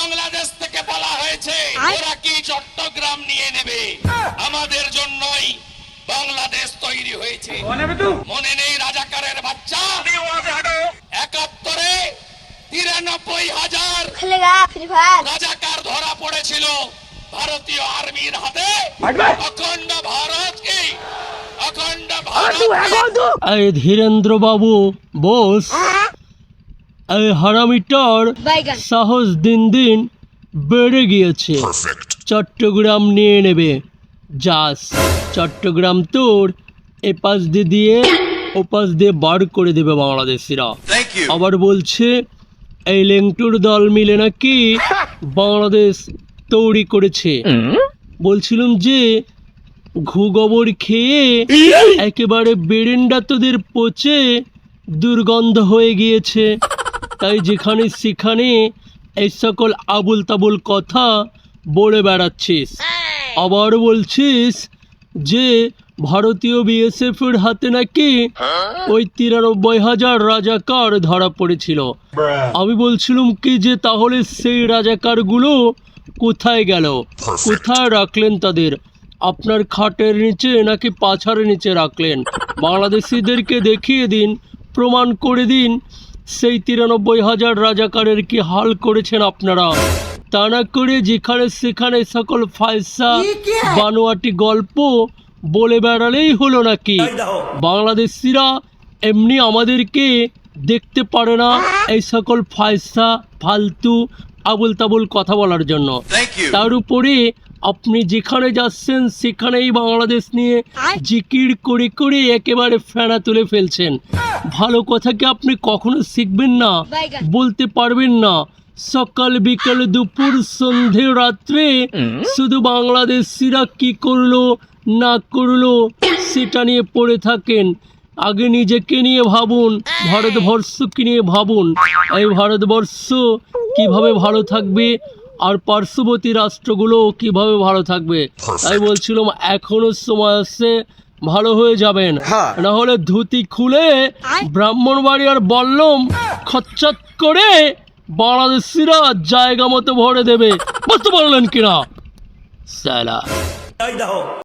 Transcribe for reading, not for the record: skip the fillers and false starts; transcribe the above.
বাংলাদেশ থেকে বলা হয়েছে ওরা কি চট্টগ্রাম নিয়ে নেবে, আমাদের জন্যই বাংলাদেশ তৈরি হয়েছে। মনে নেই রাজাকারের বাচ্চা 71-এ 93,000 রাজাকার ধরা পড়েছিল ভারতীয় আর্মির হাতে। অখণ্ড ভারত কি অখণ্ড ভারত। এই ধীরেন্দ্র বাবু বোস, এই হারামিটার সাহস দিন দিন বেড়ে গিয়েছে। চট্টগ্রাম নিয়ে নেবে, যাস চট্টগ্রাম তোর এপাশ দিয়ে ওপাশ দিয়ে বার করে দেবে বাংলাদেশিরা। আবার বলছে এই লেংটুর দল মিলে নাকি বাংলাদেশ তৈরি করেছে। বলছিলাম যে ঘু গোবর খেয়ে একেবারে বেরেন্ডা তোদের পচে দুর্গন্ধ হয়ে গিয়েছে, তাই যেখানে সেখানে এই সকল আবুল তাবুল কথা বলে বেড়াচ্ছিস। আবার বলছিস যে ভারতীয় বিএসএফ এর হাতে নাকি ওই 93,000 রাজাকার ধরা পড়েছিল। আমি বলছিলাম কি যে তাহলে সেই রাজাকারগুলো কোথায় গেল, কোথায় রাখলেন তাদের? আপনার খাটের নিচে নাকি পাছার নিচে রাখলেন? বাংলাদেশিদেরকে দেখিয়ে দিন, প্রমাণ করে দিন সেই 93,000 রাজাকারের কি হাল করেছেন আপনারা। তা না করে যেখানে সেখানে সকল ফায়সা বানোয়াটি গল্প বলে বেড়ালেই হলো নাকি? বাংলাদেশিরা এমনি আমাদেরকে দেখতে পারে না এই সকল ফায়সা ফালতু আবুল তাবুল কথা বলার জন্য। তার উপরে আপনি যেখানে যাচ্ছেন সেখানেই বাংলাদেশ নিয়ে জিকির করে করে একেবারে ফেনা তুলে ফেলছেন। ভালো কথা কি আপনি কখনো শিখবেন না, বলতে পারবেন না? সকাল বিকাল দুপুর সন্ধে রাত্রে শুধু বাংলাদেশিরা কি করলো না করলো সেটা নিয়ে পড়ে থাকেন। আগে নিজেকে নিয়ে ভাবুন, ভারতবর্ষকে নিয়ে ভাবুন, এই ভারতবর্ষ কিভাবে ভালো থাকবে আর পার্শ্ববর্তী রাষ্ট্রগুলো কিভাবে ভালো থাকবে। তাই বলছিলাম এখনো সময় আছে, ভালো হয়ে যাবেন, না হলে ধুতি খুলে ব্রাহ্মণবাড়িয়ার বল্লম খচ্চত করে বাংলাদেশিরা জায়গা মতো ভরে দেবে। বুঝতে পারলেন কিনা? সালা